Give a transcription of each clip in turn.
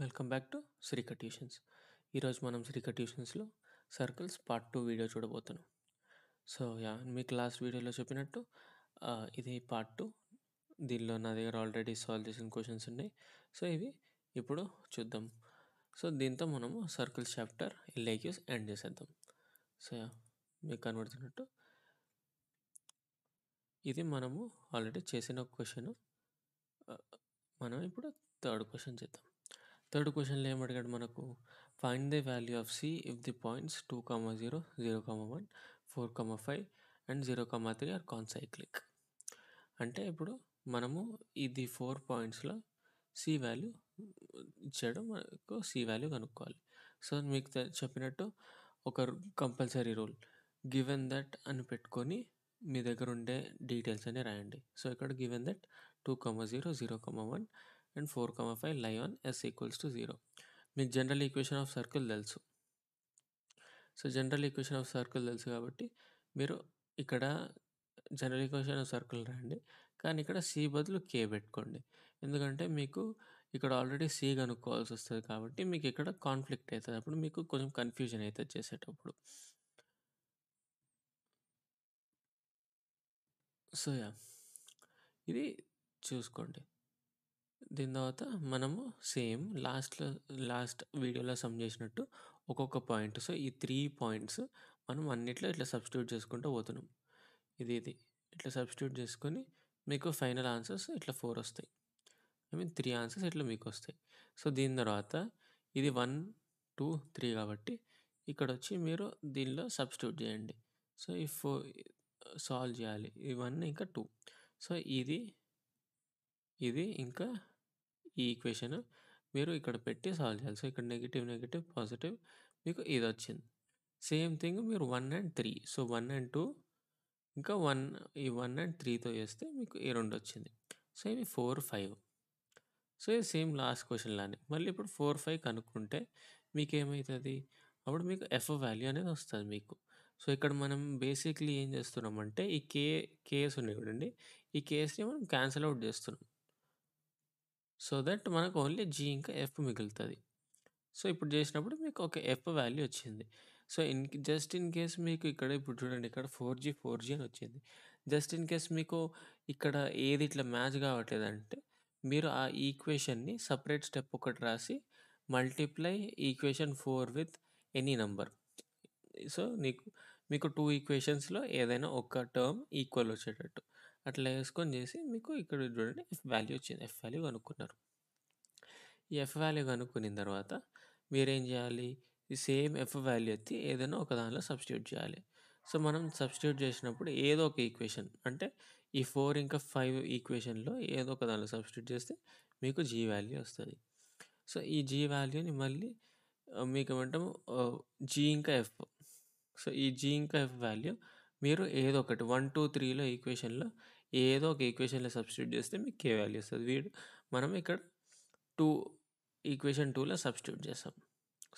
Welcome back to Srika tuitions. ఈరోజు మనం శ్రీక ట్యూషన్స్లో సర్కిల్స్ పార్ట్ 2 వీడియో చూడబోతున్నాం. సో మీకు లాస్ట్ వీడియోలో చెప్పినట్టు ఇది పార్ట్ 2. దీనిలో నా దగ్గర ఆల్రెడీ సాల్వ్ చేసిన క్వశ్చన్స్ ఉన్నాయి. సో ఇవి ఇప్పుడు చూద్దాం. సో దీంతో మనము సర్కిల్స్ చాప్టర్ ఎల్ఐక్యూస్ ఎండ్ చేసేద్దాం. సో మీకు కనబడుతున్నట్టు ఇది మనము ఆల్రెడీ చేసిన క్వశ్చన్. మనం ఇప్పుడు థర్డ్ క్వశ్చన్ చేద్దాం. థర్డ్ క్వశ్చన్లో ఏమడిగాడు మనకు, find the value of C if the points 2,0, 0,1, 4,5 and 0,3 are concyclic. అంటే ఇప్పుడు మనము ఇది 4 పాయింట్స్లో సి వాల్యూ ఇచ్చాడు, మనకు సి వాల్యూ కనుక్కోవాలి. సో మీకు చెప్పినట్టు ఒక కంపల్సరీ రూల్ గివెన్ దట్ అని పెట్టుకొని మీ దగ్గర ఉండే డీటెయిల్స్ అన్ని రాయండి. సో ఇక్కడ given that 2,0, 0,1 and 4,5 lie on S equals to 0. మీకు జనరల్ ఈక్వేషన్ ఆఫ్ సర్కిల్ తెలుసు. So general equation of circle తెలుసు కాబట్టి మీరు ఇక్కడ జనరల్ ఈక్వేషన్ ఆఫ్ సర్కిల్ రాయండి, కానీ ఇక్కడ సి బదులు కే పెట్టుకోండి. ఎందుకంటే మీకు ఇక్కడ ఆల్రెడీ సి కనుక్కోవాల్సి వస్తుంది కాబట్టి మీకు ఇక్కడ కాన్ఫ్లిక్ట్ అవుతుంది. అప్పుడు మీకు కొంచెం కన్ఫ్యూజన్ అవుతుంది చేసేటప్పుడు. సో ఇది చూసుకోండి. దీని తర్వాత మనము సేమ్ లాస్ట్ వీడియోలో సమ్ చేసినట్టు ఒక్కొక్క పాయింట్, సో ఈ 3 పాయింట్స్ మనం అన్నిట్లో ఇట్లా సబ్స్టిట్యూట్ చేసుకుంటూ పోతున్నాం. ఇది ఇట్లా సబ్స్టిట్యూట్ చేసుకొని మీకు ఫైనల్ ఆన్సర్స్ ఇట్లా 4 వస్తాయి. 3 ఆన్సర్స్ ఇట్లా మీకు వస్తాయి. సో దీని తర్వాత ఇది 1, 2, 3 కాబట్టి ఇక్కడ వచ్చి మీరు దీనిలో సబ్స్టిట్యూట్ చేయండి. సో ఈ 4 సాల్వ్ చేయాలి. ఈ 1 ఇంకా 2. సో ఇది ఇంకా ఈ ఈక్వేషన్ మీరు ఇక్కడ పెట్టి సాల్వ్ చేయాలి. సో ఇక్కడ నెగిటివ్ పాజిటివ్ మీకు ఇది వచ్చింది. సేమ్ థింగ్ మీరు 1 and 3. సో 1 and 2 ఇంకా 1 ఈ 1 and 3తో చేస్తే మీకు ఈ 2 వచ్చింది. సో ఇవి 4, 5. సో ఇది సేమ్ లాస్ట్ క్వశ్చన్ లానే మళ్ళీ ఇప్పుడు 4, 5 కనుక్కుంటే మీకు ఏమవుతుంది, అప్పుడు మీకు ఎఫ్ వాల్యూ అనేది వస్తుంది మీకు. సో ఇక్కడ మనం బేసిక్లీ ఏం చేస్తున్నామంటే ఈ కేస్ ఉన్నాయి చూడండి, ఈ కేస్ని మనం క్యాన్సిల్ అవుట్ చేస్తున్నాం. సో దట్ మనకు ఓన్లీ జీ ఇంకా ఎఫ్ మిగులుతుంది. సో ఇప్పుడు చేసినప్పుడు మీకు ఒక ఎఫ్ వాల్యూ వచ్చింది. సో జస్ట్ ఇన్ కేస్ మీకు ఇక్కడ ఇప్పుడు చూడండి, ఇక్కడ 4G అని వచ్చింది. జస్ట్ ఇన్ కేస్ మీకు ఇక్కడ ఏది ఇట్లా మ్యాచ్ కావట్లేదంటే మీరు ఆ ఈక్వేషన్ని సపరేట్ స్టెప్ ఒకటి రాసి multiply equation 4 with any number. So మీకు 2 ఈక్వేషన్స్లో ఏదైనా ఒక టర్మ్ ఈక్వల్ వచ్చేటట్టు అట్లా వేసుకొని చేసి మీకు ఇక్కడ చూడండి ఎఫ్ వాల్యూ వచ్చింది. ఎఫ్ వాల్యూ కనుక్కున్నారు. ఈ ఎఫ్ వాల్యూ కనుక్కున్న తర్వాత మీరేం చేయాలి, ఈ సేమ్ ఎఫ్ వాల్యూ ఎత్తి ఏదైనా ఒక దానిలో సబ్స్టిట్యూట్ చేయాలి. సో మనం సబ్స్టిట్యూట్ చేసినప్పుడు ఏదో ఒక ఈక్వేషన్ అంటే ఈ 4 ఇంకా 5 ఈక్వేషన్లో ఏదో ఒక దానిలో సబ్స్టిట్యూట్ చేస్తే మీకు జీ వాల్యూ వస్తుంది. సో ఈ జీ వాల్యూని మళ్ళీ మీకు ఏమంటాము జీ ఇంకా ఎఫ్. సో ఈ జీ ఇంకా ఎఫ్ వాల్యూ మీరు ఏదో ఒకటి 1, 2, 3లో ఈక్వేషన్లో ఏదో ఒక ఈక్వేషన్లో సబ్స్టిట్యూట్ చేస్తే మీకు కే వాల్యూ వస్తుంది. మనం ఇక్కడ ఈక్వేషన్ 2లో సబ్స్టిట్యూట్ చేస్తాం.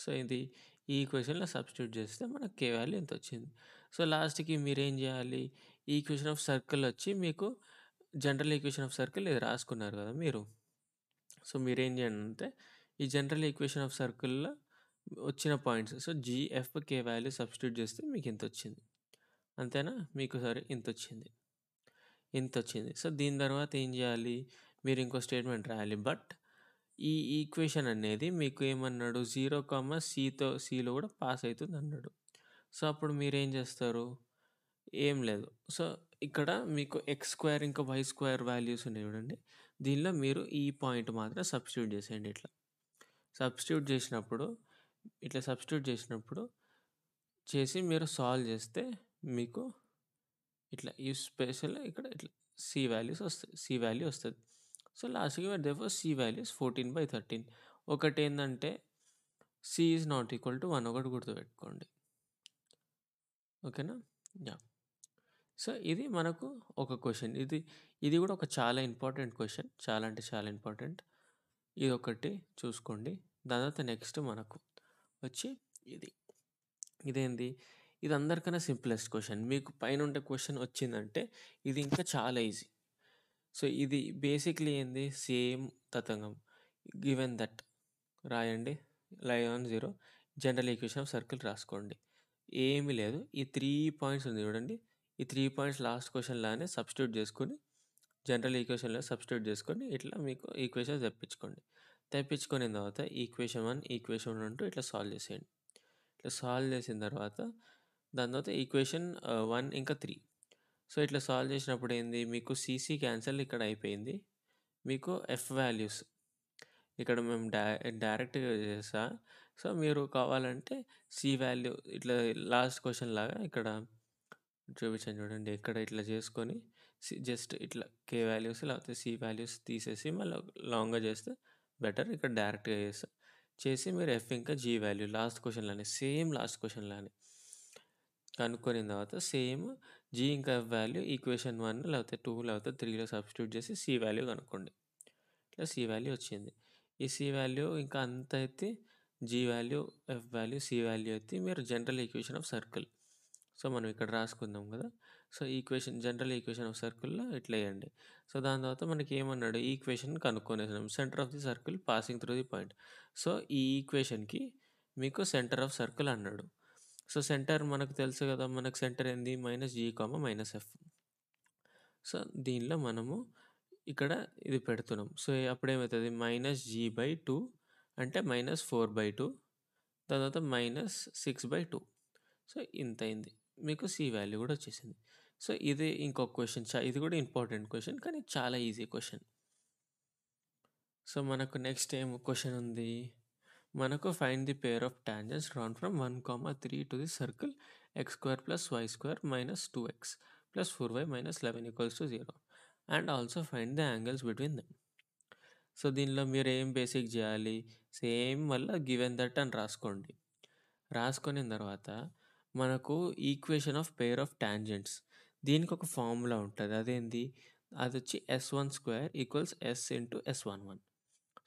సో ఈ ఈక్వేషన్లో సబ్స్టిట్యూట్ చేస్తే మనకు కే వాల్యూ ఎంత వచ్చింది. సో లాస్ట్కి మీరేం చేయాలి, ఈక్వేషన్ ఆఫ్ సర్కిల్ వచ్చి మీకు జనరల్ ఈక్వేషన్ ఆఫ్ సర్కిల్ ఇది రాసుకున్నారు కదా మీరు. సో మీరేం చేయండి అంటే ఈ జనరల్ ఈక్వేషన్ ఆఫ్ సర్కిల్లో వచ్చిన పాయింట్స్, సో జిఎఫ్ కే వాల్యూ సబ్స్టిట్యూట్ చేస్తే మీకు ఇంత వచ్చింది. అంతేనా, మీకు సరే ఇంత వచ్చింది. సో దీని తర్వాత ఏం చేయాలి, మీరు ఇంకో స్టేట్మెంట్ రాయాలి. బట్ ఈ ఈక్వేషన్ అనేది మీకు ఏమన్నాడు, 0, సిలో కూడా పాస్ అవుతుంది అన్నాడు. సో అప్పుడు మీరేం చేస్తారు, ఏం లేదు. సో ఇక్కడ మీకు x² ఇంకా y² వాల్యూస్ ఉన్నాయి చూడండి, దీనిలో మీరు ఈ పాయింట్ మాత్రం సబ్స్టిట్యూట్ చేసేయండి. సబ్స్టిట్యూట్ చేసినప్పుడు చేసి మీరు సాల్వ్ చేస్తే మీకు ఇట్లా ఈ స్పెషల్ ఇక్కడ ఇట్లా సి వాల్యూ వస్తుంది. సో లాస్ట్కి దేర్ఫోర్ సి వాల్యూస్ 14/13. ఒకటి ఏంటంటే C is not equal to 1, ఒకటి గుర్తుపెట్టుకోండి. ఓకేనా. సో ఇది మనకు ఒక క్వశ్చన్. ఇది కూడా ఒక చాలా ఇంపార్టెంట్ క్వశ్చన్, చాలా అంటే చాలా ఇంపార్టెంట్. ఇది ఒకటి చూసుకోండి. దాని తర్వాత నెక్స్ట్ మనకు వచ్చి ఇదేంది, ఇది అందరికన్నా సింప్లెస్ట్ క్వశ్చన్. మీకు పైన ఉండే క్వశ్చన్ వచ్చిందంటే ఇది ఇంకా చాలా ఈజీ. సో ఇది బేసిక్లీ ఏంది, సేమ్ తతంగం గివెన్ దట్. రాయండి. Line on 0 general equation of circle రాసుకోండి. ఏమీ లేదు. ఈ 3 పాయింట్స్ ఉంది చూడండి. ఈ 3 పాయింట్స్ లాస్ట్ క్వెషన్ లానే సబ్స్టిట్యూట్ చేసుకొని జనరల్ ఈక్వేషన్‌లో సబ్స్టిట్యూట్ చేసుకొని ఇట్లా మీకు ఈక్వేషన్స్ తెప్పించుకోండి. తెప్పించుకున్న తర్వాత ఈక్వేషన్ 1, ఈక్వేషన్ 2 ఇట్లా సాల్వ్ చేసేయండి. ఇట్లా సాల్వ్ చేసిన తర్వాత దాని తర్వాత ఈక్వేషన్ 1 ఇంకా 3. సో, ఇట్లా సాల్వ్ చేసినప్పుడు ఏంది మీకు సీసీ క్యాన్సల్ ఇక్కడ అయిపోయింది. మీకు ఎఫ్ వాల్యూస్ ఇక్కడ మేము డైరెక్ట్‌గా చేసా. సో, మీరు కావాలంటే సి వాల్యూ ఇట్లా లాస్ట్ క్వెషన్ లాగా ఇక్కడ చూపించాను చూడండి. ఇక్కడ ఇట్లా చేసుకొని జస్ట్ ఇట్లా కే వాల్యూస్ లేకపోతే సి వాల్యూస్ తీసేసి మళ్ళీ లాంగ్‌గా చేస్తే బెటర్. ఇక్కడ డైరెక్ట్‌గా చేస్తా. చేసి మీరు ఎఫ్ ఇంకా జీ వాల్యూ లాస్ట్ క్వెషన్‌లానే సేమ్ లాస్ట్ క్వెషన్‌లానే కనుక్కొనిన తర్వాత సేమ్ జీ ఇంకా ఎఫ్ వాల్యూ ఈక్వేషన్ 1 లేకపోతే 2 లేకపోతే 3లో సబ్స్టిట్యూట్ చేసి సి వాల్యూ కనుక్కోండి. ఇట్లా సి వాల్యూ వచ్చింది. ఈ సి వాల్యూ ఇంకా అంత ఎత్తి G value, F value, C value ఎత్తి మీరు general equation of circle. So, మనం ఇక్కడ రాసుకుందాం కదా! సో, జనరల్ ఈక్వేషన్ ఆఫ్ సర్కిల్‌లో ఇట్లా ఎయండి. సో, దాని తర్వాత మనకి ఏమన్నాడు ఈక్వేషన్ కనుక్కొనేసాం. Centre of the circle passing through the point. So, ఈ ఈక్వేషన్‌కి మీకు సెంటర్ ఆఫ్ సర్కిల్ అన్నాడు. సో, సెంటర్ మనకు తెలుసు కదా! మనకు సెంటర్ ఏంది -g, -f. సో, దీనిలో మనము ఇక్కడ ఇది పెడుతున్నాం. సో, అప్పుడేమైతది -g/2 అంటే -4/2 తర్వాత -6/2. సో, ఇంతయింది. మీకు సి వాల్యూ కూడా వచ్చేసింది. సో, ఇది ఇంకొక క్వెషన్. ఇది కూడా ఇంపార్టెంట్ క్వెషన్ కానీ చాలా ఈజీ క్వెషన్. సో, మనకు నెక్స్ట్ ఏం క్వెషన్ ఉంది? మనకు find the pair of tangents drawn from 1, 3 to the circle x² + y² - 2x + 4y - 11 = 0 and also find the angles between them. So, దీనిలో మీరు ఏం బేసిక్ చేయాలి? సేమ్ మళ్ళా గివెన్ దట్ అని రాసుకోండి. రాసుకున్న తర్వాత మనకు equation of pair of tangents దీనికి ఒక ఫార్ములా ఉంటది. అదేంది? అదొచ్చి s12 = s × s11.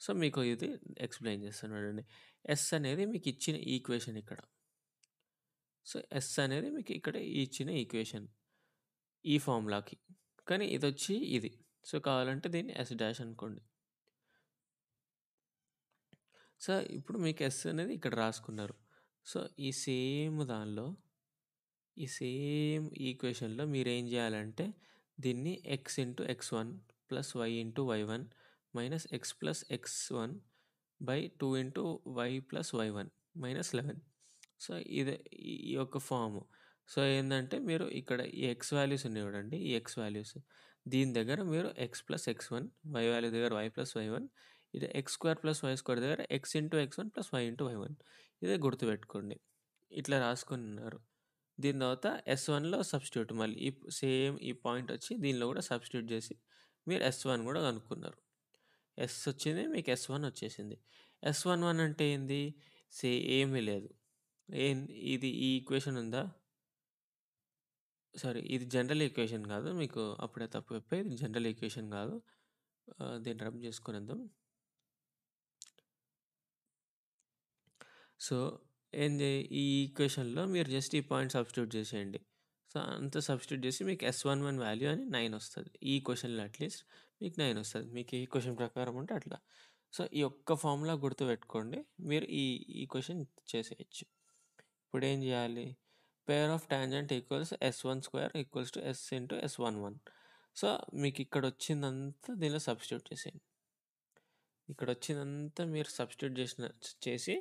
సో, మీకు ఇది ఎక్స్‌ప్లెయిన్ చేస్తాను చూడండి. ఎస్ అనేది మీకు ఇచ్చిన ఈక్వేషన్ ఇక్కడ. సో, ఎస్ అనేది మీకు ఇక్కడ ఇచ్చిన ఈక్వేషన్. ఈ ఫార్ములాకి. కానీ ఇదొచ్చి ఇది. సో, కావాలంటే దీన్ని ఎస్ డాష్ అనుకోండి. సో, ఇప్పుడు మీకు ఎస్ అనేది ఇక్కడ రాసుకున్నారు. సో, ఈ సేమ్ ఈక్వేషన్‌లో మీరేం చేయాలంటే దీన్ని x × x1 + y × y1 - x + x1 / 2 × y + y1 - 11. So, ఇది ఈ యొక్క ఫార్మ్. సో, ఏందంటే మీరు ఇక్కడ ఈ x వాల్యూస్ ఉన్నాయి చూడండి. ఈ x వాల్యూస్ దీని దగ్గర మీరు x + x1 y వాల్యూ దగ్గర y + y1 ఇది x² + y² దగ్గర x × x1 + y × y1 ఇదే గుర్తుపెట్టుకోండి. ఇట్లా రాసుకున్నారు. దీని తర్వాత S1లో సబ్స్టిట్యూట్ మళ్ళీ సేమ్ ఈ పాయింట్ వచ్చి దీనిలో కూడా సబ్స్టిట్యూట్ చేసి మీరు S1 కూడా కనుక్కున్నారు. ఎస్ వచ్చింది. మీకు S1 వచ్చేసింది. S11 అంటే ఏంది? ఏమీ లేదు. ఇది ఈ ఈక్వేషన్ ఉందా? సారీ ఇది జనరల్ ఈక్వేషన్ కాదు. మీకు అప్పుడే తప్పు చెప్పా. ఇది జనరల్ ఈక్వేషన్ కాదు. దీన్ని రబ్ చేసుకొనేద్దాం. సో, ఏంది ఈ ఈక్వేషన్‌లో మీరు జస్ట్ ఈ పాయింట్ సబ్స్టిట్యూట్ చేసేయండి. సో, అంతా సబ్స్టిట్యూట్ చేసి మీకు S11 వాల్యూ అని 9 వస్తది. ఈ క్వెషన్‌లో అట్‌లీస్ట్ మీకు 9 వస్తది. మీకు ఏ క్వెషన్ ప్రకారం ఉంటే అట్లా. సో, ఈ ఒక్క ఫార్ములా గుర్తుపెట్టుకోండి. మీరు ఈ క్వెషన్ చేసేయొచ్చు. ఇప్పుడేం చేయాలి? Pair of tangent equals s12 = s × s11. So, మీకు ఇక్కడ వచ్చిందంతా దీనిలో సబ్స్టిట్యూట్ చేసేయండి. ఇక్కడ వచ్చిందంతా మీరు సబ్స్టిట్యూట్ చేసి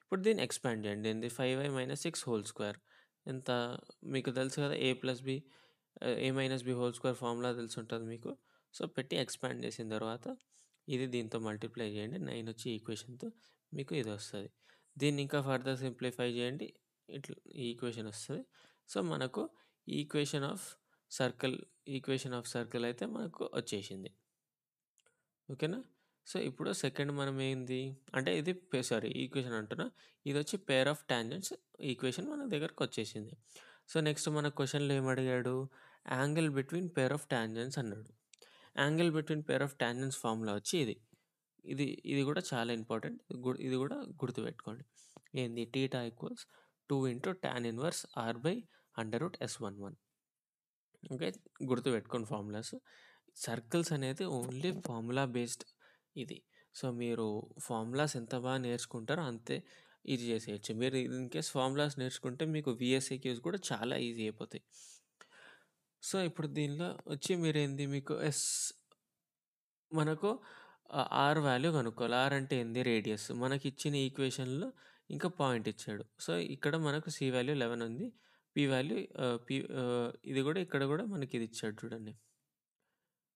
ఇప్పుడు దీన్ని ఎక్స్పాండ్ చేయండి. ఏంది 5y - 6² ఎంత మీకు తెలుసు కదా! a + b a - b² formula తెలిసుంటది మీకు. సో, పెట్టి ఎక్స్పాండ్ చేసిన తర్వాత ఇది దీంతో మల్టిప్లై చేయండి. 9 వచ్చి ఈక్వేషన్‌తో మీకు ఇది వస్తది. దీన్ని ఇంకా ఫర్దర్ సింప్లిఫై చేయండి. ఇట్లా ఈ ఈక్వేషన్ వస్తది. సో, మనకు ఈక్వేషన్ ఆఫ్ సర్కిల్ అయితే మనకు వచ్చేసింది. ఓకేనా? సో, ఇప్పుడు సెకండ్ మనం ఏంది? అంటే ఇది ఈక్వేషన్ అంటున్నా. ఇదొచ్చి పెయిర్ ఆఫ్ టాంజెంట్స్ ఈక్వేషన్ మన దగ్గరకొచ్చేసింది. సో, నెక్స్ట్ మన క్వెషన్‌లో ఏమడిగాడు? Angle between pair of tangents అన్నాడు. Angle between pair of tangents formula వచ్చి ఇది. ఇది కూడా చాలా ఇంపార్టెంట్. ఇది కూడా గుర్తుపెట్టుకోండి. ఏంది? θ = 2 × tan 1 r/√s11. ఓకే. గుర్తుపెట్టుకోండి ఫార్ములాస్. సర్కిల్స్ అనేది ఓన్లీ ఫార్ములా బేస్డ్ ఇది. సో, మీరు ఫార్ములాస్ ఎంత బాగా నేర్చుకుంటారో అంతే ఈజీ చేసేయొచ్చు. మీరు ఇన్‌కేస్ ఫార్ములాస్ నేర్చుకుంటే మీకు వీఎస్‌ఐక్యూస్ కూడా చాలా ఈజీ అయిపోతాయి. సో, ఇప్పుడు దీనిలో వచ్చి మీరేంది మీకు మనకు ఆర్ వాల్యూ కనుక్కోవాలి. ఆర్ అంటే ఏంది? రేడియస్. మనకిచ్చిన ఈక్వేషన్‌లో ఇంకా పాయింట్ ఇచ్చాడు. సో, ఇక్కడ మనకు సి వాల్యూ 11 ఉంది. పి వాల్యూ ఇది కూడా ఇక్కడ కూడా మనకిది ఇచ్చాడు చూడండి.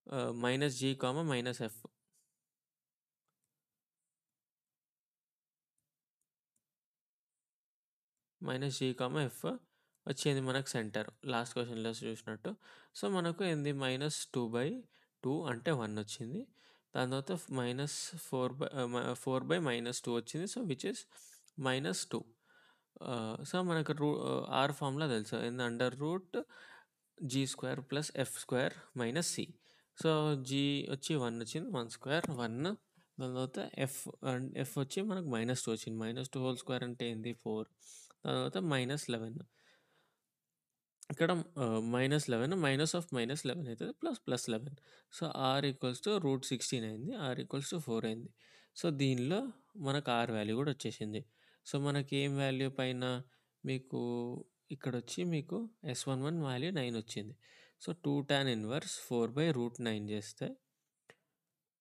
-g, -f. -g, f వచ్చేది మనకు సెంటర్. లాస్ట్ క్వెషన్‌లో చూసినట్టు. సో, మనకు ఏంది -2/2 అంటే 1 వచ్చింది. దాని తర్వాత -4/-2 వచ్చింది. So, which is -2. సో, మనకు ఆర్ ఫార్ములా తెలుసు. ఏంది g² + f² - c. So, g వచ్చి 1 వచ్చింది. 1² 1. దాని తర్వాత ఎఫ్ వచ్చి మనకు -2 వచ్చింది. -2 హోల్ స్క్వేర్ అంటే ఏంది? 4. దాని తర్వాత -11. ఇక్కడ -11 -11 అయితది. +11. సో, r=√16 అయింది. r=4 అయింది. సో, దీనిలో మనకు r వాల్యూ కూడా వచ్చేసింది. సో, మనకి ఏం వాల్యూ పైన మీకు ఇక్కడొచ్చి మీకు S11 వాల్యూ 9 వచ్చింది. సో, 2 tan 1 4/√9 చేస్తే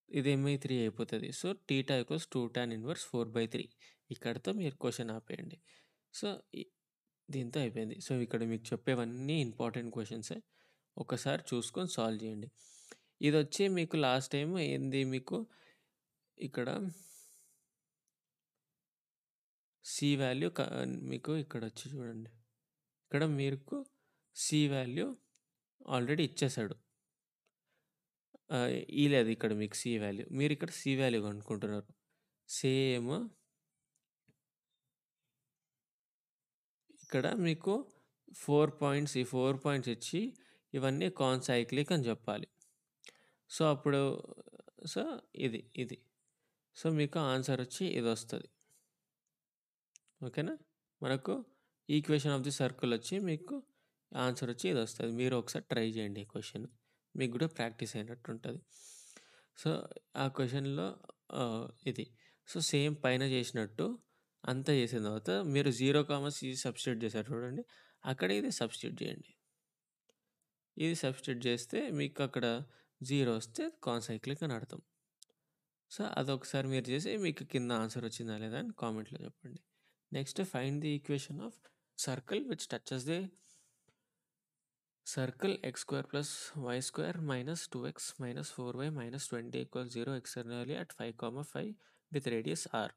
ఇదేమి 3 అయిపోతది. So, θ = 2 tan 1 4/3. ఇక్కడితో మీరు క్వెషన్ ఆపేయండి. సో, దీంతో అయిపోయింది. సో, ఇక్కడ మీకు చెప్పేవన్నీ ఇంపార్టెంట్ క్వెషన్సే. ఒకసారి చూసుకొని సాల్వ్ చేయండి. ఇదొచ్చి మీకు లాస్ట్ టైమ్ ఏంది మీకు ఇక్కడ సి వాల్యూ మీకు ఇక్కడొచ్చి చూడండి. ఇక్కడ మీకు సి వాల్యూ ఆల్రెడీ ఇచ్చేసాడు. ఇలేదు ఇక్కడ మీకు సి వాల్యూ. మీరిక్కడ సి వాల్యూ కనుక్కుంటున్నారు. సేమ్ ఇక్కడ మీకు 4 పాయింట్స్, ఈ 4 పాయింట్స్ ఇచ్చి ఇవన్నీ కాన్సైక్లిక్ అని చెప్పాలి. సో, అప్పుడు సో, ఇది. సో, మీకు ఆన్సర్ వచ్చి ఇదొస్తది. ఓకేనా? మనకు ఈక్వేషన్ ఆఫ్ ది సర్కిల్ వచ్చి మీకు ఆన్సర్ వచ్చి ఇదొస్తది. మీరు ఒకసారి ట్రై చేయండి ఈ క్వెషన్. మీకు కూడా ప్రాక్టీస్ అయినట్టుంటది. సో, ఆ క్వెషన్‌లో ఇది. సో, సేమ్ పైన చేసినట్టు అంతా చేసిన తర్వాత మీరు 0, c సబ్స్టిట్యూట్ చేశారు చూడండి. అక్కడ ఇది సబ్స్టిట్యూట్ చేయండి. ఇది సబ్స్టిట్యూట్ చేస్తే మీకు అక్కడ 0 వస్తే కాన్సైక్లిక్ అని అర్థం. సో, అదొకసారి మీరు చేసి మీకు కింద ఆన్సర్ వచ్చిందా లేదా అని కామెంట్‌లో చెప్పండి. Next find the equation of circle which touches the circle x² + y² - 2x - 4y - 20 = 0 externally at 5, 5 with radius r.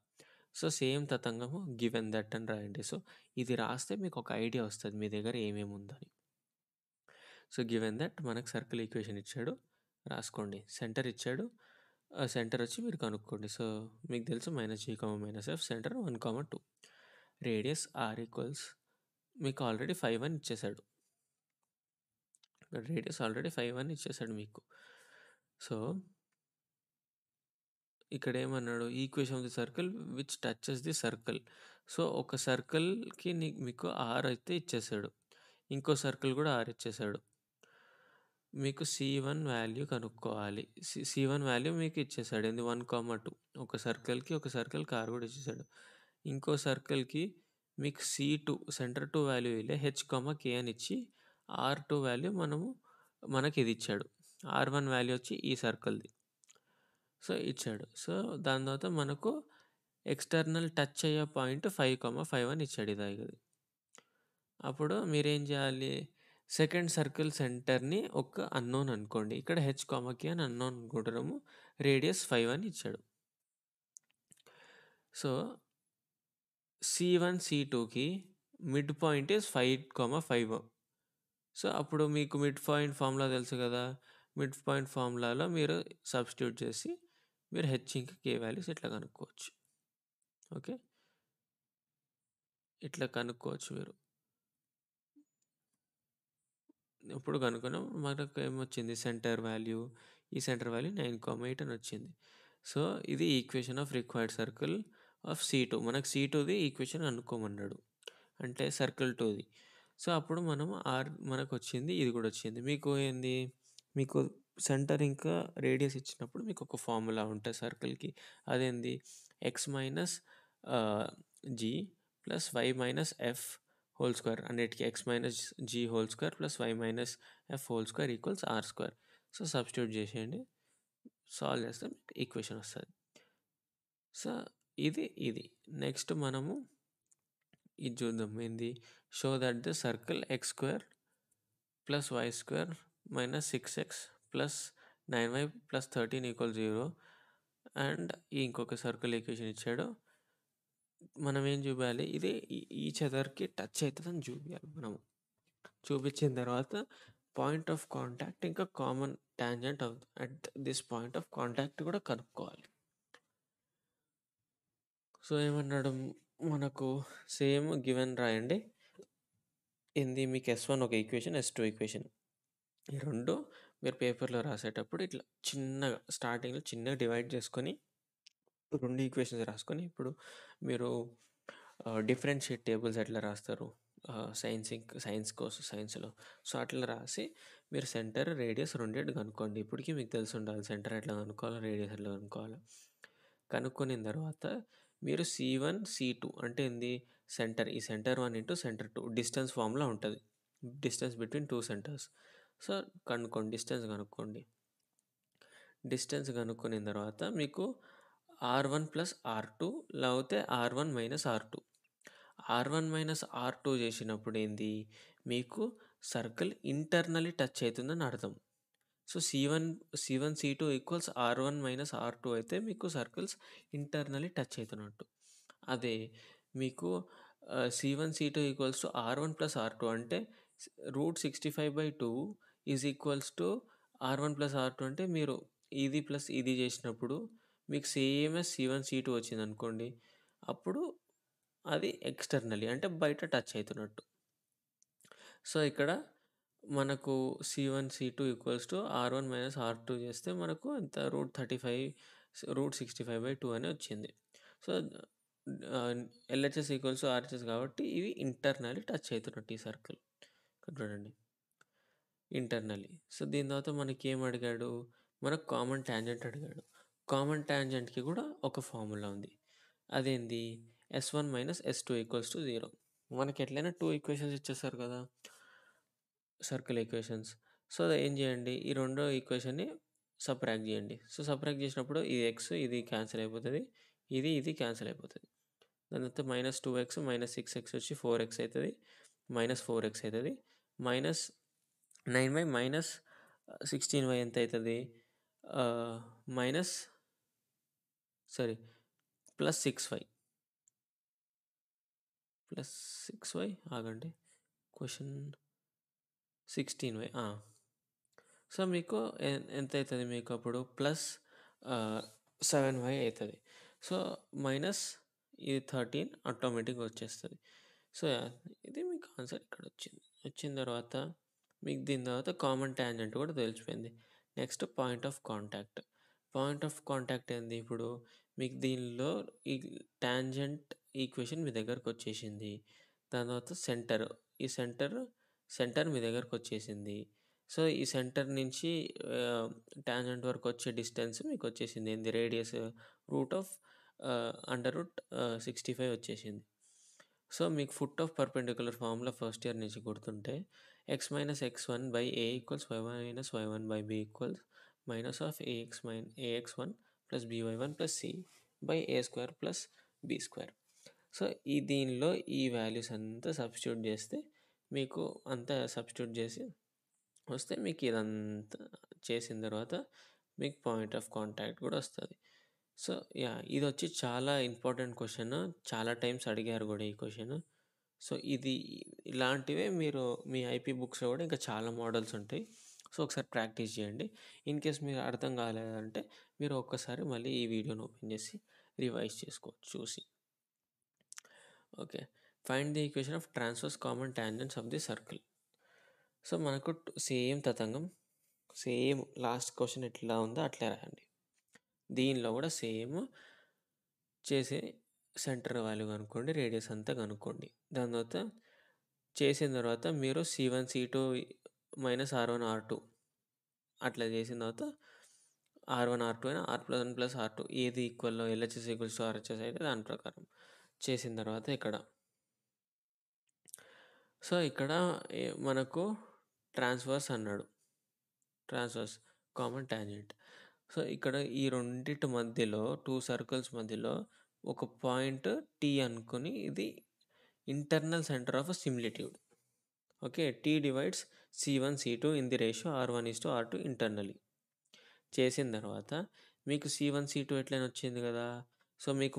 So, same తతంగము గివెన్ దట్ అని రాయండి. సో, ఇది రాస్తే మీకు ఒక ఐడియా వస్తది మీ దగ్గర ఏమేమి ఉందని. సో, గివెన్ దట్ మనకు సర్కిల్ ఈక్వేషన్ ఇచ్చాడు. రాసుకోండి. సెంటర్ ఇచ్చాడు. సెంటర్ వచ్చి మీరు కనుక్కోండి. సో, మీకు తెలుసు -g, -f. Centre 1, 2. Radius r equals మీకు ఆల్రెడీ 5 అని ఇచ్చేసాడు. రేడియస్ ఆల్రెడీ 5 అని ఇచ్చేసాడు మీకు. సో, ఇక్కడ ఏమన్నాడు? Equation of the circle which touches the circle. So, ఒక సర్కిల్‌కి మీకు r అయితే ఇచ్చేసాడు. ఇంకో సర్కిల్ కూడా r ఇచ్చేసాడు. మీకు C1 వాల్యూ కనుక్కోవాలి. C1 వాల్యూ మీకు ఇచ్చేసాడు. ఏంది 1, 2. ఒక సర్కిల్‌కి r కూడా ఇచ్చేసాడు. ఇంకో సర్కిల్‌కి మీకు C2 సెంటర్ 2 వాల్యూ ఇలే h, k అని ఇచ్చి r2 వాల్యూ మనకిది ఇచ్చాడు. r1 వాల్యూ వచ్చి ఈ సర్కిల్‌ది. సో, ఇచ్చాడు. సో, దాని తర్వాత మనకు ఎక్స్టర్నల్ టచ్ అయ్యే పాయింట్ 5, 5 అని ఇచ్చాడు ఇది. అప్పుడు మీరేం చేయాలి? సెకండ్ సర్కిల్ సెంటర్‌ని ఒక అన్నోన్ అనుకోండి. ఇక్కడ h, k అని అన్నోన్ అనుకుంటున్నాము. రేడియస్ 5 అని ఇచ్చాడు. సో, C1, C2కి మిడ్ పాయింట్ ఈస్ 5, 5. సో, అప్పుడు మీకు మిడ్ పాయింట్ ఫార్ములా తెలుసు కదా! మిడ్ పాయింట్ ఫార్ములాలో మీరు సబ్స్టిట్యూట్ చేసి మీరు h ఇంకా k వాల్యూస్ ఇట్లా కనుక్కోవచ్చు. ఓకే. ఇట్లా కనుక్కోవచ్చు మీరు. ఇప్పుడు కనుక్కున్నాం. మనకు ఏమొచ్చింది? Centre value. ఈ సెంటర్ వాల్యూ 9, 8 అని వచ్చింది. సో, ఇది equation of required circle of C2. మనకు C2ది ఈక్వేషన్ కనుక్కోమన్నాడు. అంటే సర్కిల్ 2ది. సో, అప్పుడు మనకొచ్చింది ఇది కూడా వచ్చింది. మీకు ఏంది? మీకు సెంటర్ ఇంకా రేడియస్ ఇచ్చినప్పుడు మీకు ఒక ఫార్ములా ఉంటుంది సర్కిల్‌కి. అదేంది x minus g plus y minus f whole square అన్నిటికి x minus g whole square plus y minus f whole square equals r square. So, substitute చేసేయండి. సాల్వ్ చేస్తే మీకు ఈక్వేషన్ వస్తది. సో, ఇది. నెక్స్ట్ మనము ఇది చూద్దాం. ఏంది? Show that the circle X square plus Y square minus 6x plus 9y plus 13 equal 0 and ఇంకొక సర్కిల్ ఈక్వేషన్ ఇచ్చాడు. మనం ఏం చూపించాలి? ఇది ఈచ్ అదర్‌కి టచ్ అయితదని చూపియాలి మనము. చూపించిన తర్వాత పాయింట్ ఆఫ్ కాంటాక్ట్ ఇంకా common tangent at this point of contact కూడా కనుక్కోవాలి. సో, ఏమన్నాడు? మనకు సేమ్ గివెన్ రాయండి. ఏంది? మీకు S1 ఒక ఈక్వేషన్, S2 ఈక్వేషన్. ఈ 2 మీరు పేపర్‌లో రాసేటప్పుడు ఇట్లా చిన్నగా స్టార్టింగ్‌లో చిన్నగా డివైడ్ చేసుకొని 2 ఈక్వేషన్స్ రాసుకొని ఇప్పుడు మీరు డిఫరెన్షియేట్ టేబుల్స్ ఎట్లా రాస్తారు? సైన్స్‌లో. సో, అట్లా రాసి మీరు సెంటర్, రేడియస్ రెండిటి కనుక్కోండి. ఇప్పటికి మీకు తెలిసుండాలి సెంటర్ ఎట్లా కనుక్కోవాలో, రేడియస్ ఎట్లా కనుక్కోవాలో. కనుక్కునిన తర్వాత మీరు C1, C2 అంటే ఏంది? సెంటర్. ఈ centre 1 into centre 2 distance formula ఉంటది. Distance between 2 centres. So, distance కనుక్కోండి. డిస్టెన్స్ కనుక్కునిన తర్వాత మీకు R1 ప్లస్ R2 లేకపోతే R1 minus R2. R1 minus R2 చేసినప్పుడు ఏంది? మీకు సర్కిల్ ఇంటర్నల్లీ టచ్ అవుతుందని అర్థం. So, C1, C2 equals R1 minus R2 అయితే మీకు సర్కిల్స్ ఇంటర్నల్లీ టచ్ అవుతున్నట్టు. అదే మీకు C1, C2 equals to R1 plus R2 అంటే √65/2 is equals to R1 plus R2 అంటే మీరు ఇది ప్లస్ ఇది చేసినప్పుడు మీకు సేమ్ యాస్ C1, C2 వచ్చిందనుకోండి. అప్పుడు అది ఎక్స్టర్నల్లీ అంటే బయట టచ్ అవుతున్నట్టు. సో, ఇక్కడ మనకు C1, C2 equals to R1 minus R2 చేస్తే మనకు ఎంత √65/2 అని వచ్చింది. So, LHS equals to RHS కాబట్టి ఇవి ఇంటర్నల్లీ టచ్ అవుతున్నట్టు ఈ సర్కిల్. ఇక్కడ చూడండి. ఇంటర్నల్లీ. సో, దీని తర్వాత మనకేం అడిగాడు? మనకు కామన్ టాంజెంట్ అడిగాడు. కామన్ టాంజెంట్‌కి కూడా ఒక ఫార్ములా ఉంది. అదేంది? S1 minus S2 equals to 0. మనకి ఎట్లైనా 2 ఈక్వేషన్స్ ఇచ్చేసారు కదా! Circle equations. సో, ఏం చేయండి? ఈ రెండో ఈక్వేషన్‌ని సబ్ట్రాక్ట్ చేయండి. సో, సబ్ట్రాక్ట్ చేసినప్పుడు ఇది ఎక్స్ ఇది క్యాన్సిల్ అయిపోతది. ఇది క్యాన్సిల్ అయిపోతది. దాని తర్వాత -2x - 6x వచ్చి 4x అయితది. -4x అయితది. మైనస్ 9y మైనస్ 16y ఎంత అయితది? Minus sorry plus 6y. Plus 6y ఆగండి. Question 16y. సో, మీకు ఎంత అయితది మీకు అప్పుడు? ప్లస్ 7y అయితది. సో, మైనస్ ఇది 13 ఆటోమేటిక్‌గా వచ్చేస్తది. సో, ఇది మీకు ఆన్సర్ ఇక్కడ వచ్చింది. వచ్చిన తర్వాత మీకు దీని తర్వాత కామన్ టాంజెంట్ కూడా తెలిసిపోయింది. Next point of contact. Point of contact ఏంది? ఇప్పుడు మీకు దీనిలో ఈ టాంజెంట్ ఈక్వేషన్ మీ దగ్గరకొచ్చేసింది. దాని తర్వాత ఈ సెంటర్ మీ దగ్గరకొచ్చేసింది. సో, ఈ సెంటర్ నుంచి టాంజెంట్ వరకు వచ్చే డిస్టెన్స్ మీకొచ్చేసింది. ఏంది? Radius root of under root 65 వచ్చేసింది. సో, మీకు foot of perpendicular formula first year నుంచి గుర్తుంటే x minus x1 by a equals y minus y1 by b equals minus of ax1 plus by1 plus c by a square plus b square. So, దీనిలో ఈ values అంతా substitute చేస్తే మీకు అంతా substitute చేసి వస్తే మీకు ఇదంతా చేసిన తర్వాత మీకు పాయింట్ ఆఫ్ కాంటాక్ట్ కూడా వస్తది. సో, ఇదొచ్చి చాలా ఇంపార్టెంట్ క్వెషన్. చాలా టైమ్స్ అడిగారు కూడా ఈ క్వెషన్. సో, ఇలాంటివే మీరు మీ ఐపీ బుక్స్‌లో కూడా ఇంకా చాలా మోడల్స్ ఉంటాయి. సో, ఒకసారి ప్రాక్టీస్ చేయండి. ఇన్ కేస్ మీకు అర్థం కాలేదంటే మీరు ఒక్కసారి మళ్ళీ ఈ వీడియోని ఓపెన్ చేసి రివైజ్ చేసుకోవచ్చు చూసి. Okay. Find the equation of transverse common tangents of the circle. So, మనకు సేమ్ తతంగం. సేమ్ లాస్ట్ క్వెషన్ ఎట్లా ఉందో అట్లే రాయండి. దీనిలో కూడా సేమ్ చేసి సెంటర్ వాల్యూ కనుక్కోండి. రేడియస్ అంతా కనుక్కోండి. దాని తర్వాత చేసిన తర్వాత మీరు C1, C2 minus R1, R2 అట్లా చేసిన తర్వాత R1 R2 అయినా R+1+R2 ఏది equal LHS equals to RHS అయితే దాని ప్రకారం చేసిన తర్వాత ఇక్కడ సో ఇక్కడ మనకు ట్రాన్స్వర్స్ అన్నాడు, ట్రాన్స్వర్స్ కామన్ టాంజెంట్. సో ఇక్కడ ఈ రెండిటి మధ్యలో 2 సర్కిల్స్ మధ్యలో ఒక పాయింట్ టీ అనుకొని ఇది internal centre of similitude. Okay, T divides C1 C2 in the ratio R1:R2 internally. చేసిన తర్వాత మీకు C1 C2 ఎట్లయినా వచ్చింది కదా. సో మీకు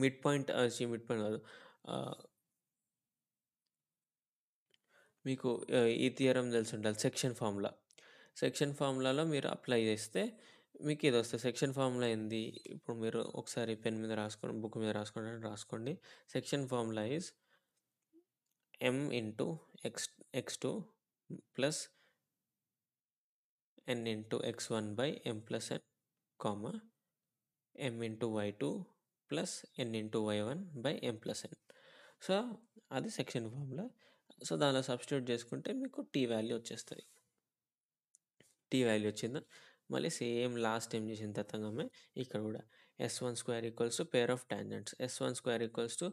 మిడ్ పాయింట్ మిడ్ పాయింట్ కాదు, మీకు ఈ థియరం తెలిసి ఉండాలి, సెక్షన్ ఫార్ములాలో మీరు అప్లై చేస్తే మీకు ఇది వస్తుంది. సెక్షన్ ఫార్ములా ఏంది, ఇప్పుడు మీరు ఒకసారి పెన్ మీద రాసుకోండి, బుక్ మీద రాసుకోండి. Section formula is m into x2 plus n into x1 by m plus n, comma m into y2 plus n into y1 by m plus n. So అది section formula. So దానిలో substitute చేసుకుంటే మీకు tea value వచ్చేస్తుంది. Tea value వచ్చిందా, మళ్ళీ same last time చేసిన తతంగమే ఇక్కడ కూడా S1² equals to pair of tangents, S1² equals to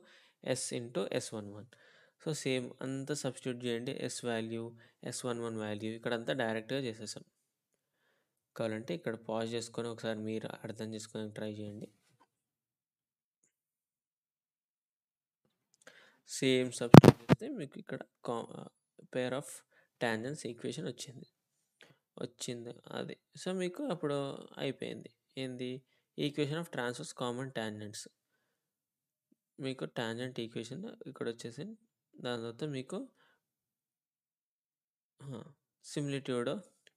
S into S11. So same అంతా సబ్స్టిట్యూట్ చేయండి, ఎస్ వాల్యూ S11 వాల్యూ ఇక్కడ అంతా డైరెక్ట్గా చేసేసాం. కావాలంటే ఇక్కడ పాజ్ చేసుకొని ఒకసారి మీరు అర్థం చేసుకోవడానికి ట్రై చేయండి. సేమ్ సబ్స్టిట్యూట్ చేస్తే మీకు ఇక్కడ పేర్ ఆఫ్ టాంజెంట్స్ ఈక్వేషన్ వచ్చింది అది. సో మీకు అప్పుడు అయిపోయింది ఏంది, equation of transverse common tangents. మీకు టాంజెంట్ ఈక్వేషన్ ఇక్కడ వచ్చేసి దాని తర్వాత మీకు సిమిలిట్యూడ్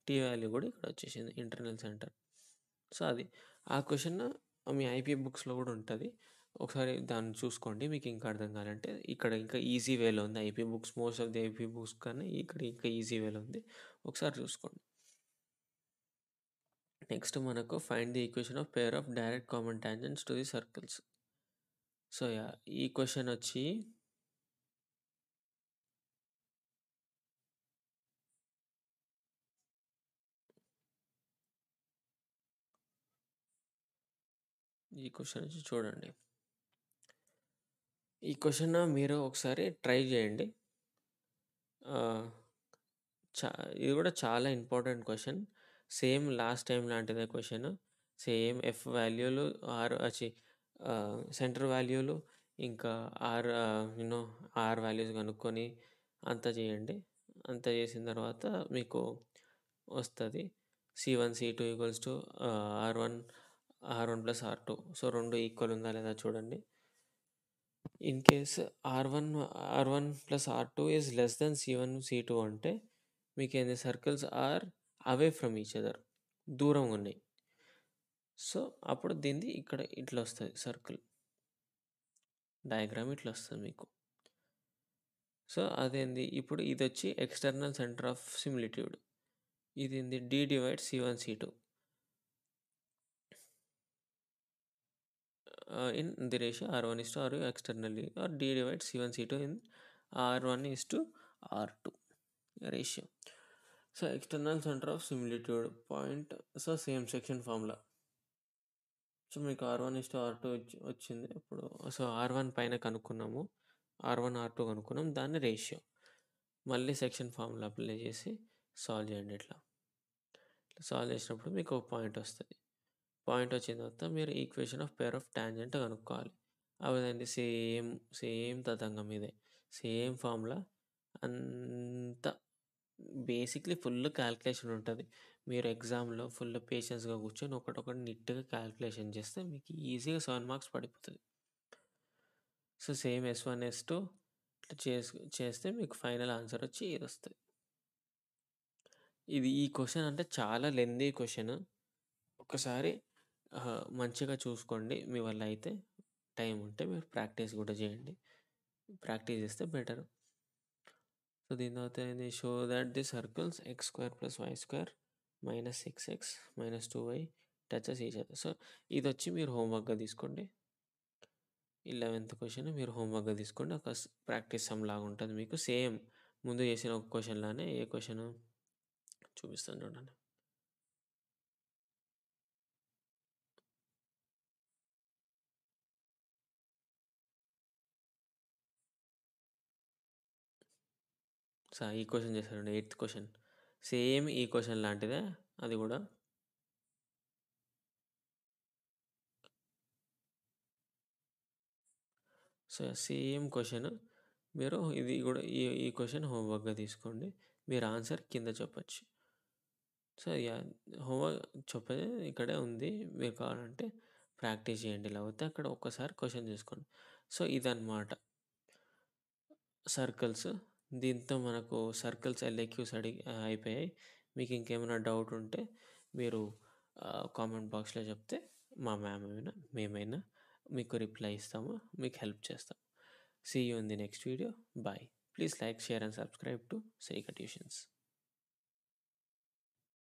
టీ వాల్యూ కూడా ఇక్కడ వచ్చేసింది ఇంటర్నల్ సెంటర్. సో అది ఆ క్వశ్చన్ మీ ఐపీ బుక్స్లో కూడా ఉంటుంది, ఒకసారి దాన్ని చూసుకోండి. మీకు ఇంకా అర్థం కావాలంటే ఇక్కడ ఇంకా ఈజీ వేలో ఉంది IP books, most of the IP books కానీ ఇక్కడ ఇంకా ఈజీ వేలో ఉంది, ఒకసారి చూసుకోండి. నెక్స్ట్ మనకు find the equation of pair of direct common tangents to the circles. So ఈ క్వశ్చన్ వచ్చి చూడండి. ఈ క్వశ్చన్ మీరు ఒకసారి ట్రై చేయండి. ఇది కూడా చాలా important question, same last time లాంటిదే క్వశ్చన్. సేమ్ ఎఫ్ వాల్యూలు సెంటర్ వాల్యూలు ఇంకా ఆర్ వాల్యూస్ కనుక్కొని అంతా చేయండి. అంతా చేసిన తర్వాత మీకు వస్తుంది C1 C2 equals to R1 plus R2. So రెండు ఈక్వల్ ఉందా లేదా చూడండి. In case R1 plus R2 is less than C1 C2 అంటే మీకు ఏంది, circles are away from each other, దూరంగా ఉన్నాయి. సో అప్పుడు దీన్ని ఇక్కడ ఇట్లా వస్తుంది, సర్కిల్ డయాగ్రామ్ ఇట్లా వస్తుంది మీకు. సో అదేంది, ఇప్పుడు ఇది వచ్చి ఎక్స్టర్నల్ సెంటర్ ఆఫ్ సిమిలిట్యూడ్, ఇది ఏంది D divide C1 C2 in the ratio R1:R2 externally, or D divides C1 C2 in R1:R2 ratio. So external centre of similitude point, so same section formula. So మీకు R1:R2 వచ్చింది. ఇప్పుడు so R1 పైన కనుక్కున్నాము, R1 R2 కనుక్కున్నాం, దాన్ని ratio మళ్ళీ section formula apply చేసి solve చేయండి. ఇట్లా solve చేసినప్పుడు మీకు ఒక పాయింట్ వస్తుంది. పాయింట్ వచ్చిన తర్వాత మీరు equation of pair of tangent కనుక్కోవాలి. అవిదండి సేమ్ తతంగం ఇదే, సేమ్ ఫార్ములా అంతా. బేసిక్లీ ఫుల్ క్యాల్కులేషన్ ఉంటుంది. మీరు ఎగ్జామ్లో ఫుల్ పేషెన్స్గా కూర్చొని ఒకటొకటి నీట్గా క్యాల్కులేషన్ చేస్తే మీకు ఈజీగా 7 మార్క్స్ పడిపోతుంది. సో సేమ్ S1 S2 ఇట్లా చేస్తే మీకు ఫైనల్ ఆన్సర్ వచ్చి ఇది వస్తుంది. ఈ క్వశ్చన్ అంటే చాలా లెందీ క్వశ్చన్. ఒకసారి మంచిగా చూసుకోండి, మీ వల్ల అయితే టైం ఉంటే మీరు ప్రాక్టీస్ కూడా చేయండి. ప్రాక్టీస్ చేస్తే బెటర్. సో దీని తర్వాత ఏంది, show that the circles x² + y² - 6x - 2y touches each other. So ఇది వచ్చి మీరు హోంవర్క్గా తీసుకోండి. 11th క్వశ్చన్ మీరు హోంవర్క్గా తీసుకోండి. ఒక ప్రాక్టీస్ సమ్ లాగా ఉంటుంది మీకు, సేమ్ ముందు చేసిన ఒక క్వశ్చన్ లానే. ఏ క్వశ్చన్ చూపిస్తాను చూడండి. సో, ఈ క్వెషన్ చేశారు ఎయిత్ క్వెషన్. సేమ్ ఈ క్వెషన్ లాంటిదే అది కూడా. సో, సేమ్ క్వెషన్ మీరు ఇది కూడా ఈ క్వెషన్ హోంవర్క్‌గా తీసుకోండి. మీరు ఆన్సర్ కింద చెప్పొచ్చు. So, yeah! హోంవర్క్ చెప్పేది ఇక్కడే ఉంది. మీరు కావాలంటే ప్రాక్టీస్ చేయండి. లేకపోతే అక్కడ ఒక్కసారి క్వెషన్ చేసుకోండి. సో, ఇదన్నమాట. సర్కిల్స్. దీంతో మనకు సర్కిల్స్ ఎల్‌ఏక్యూస్ అయిపోయాయి. మీకు ఇంకేమైనా డౌట్ ఉంటే మీరు కామెంట్ బాక్స్‌లో చెప్తే మా మ్యామ్ అయినా, మేమైనా మీకు రిప్లై ఇస్తాము. మీకు హెల్ప్ చేస్తాం. See you in the next video. Bye. Please like, share and subscribe to Seika Tuitions.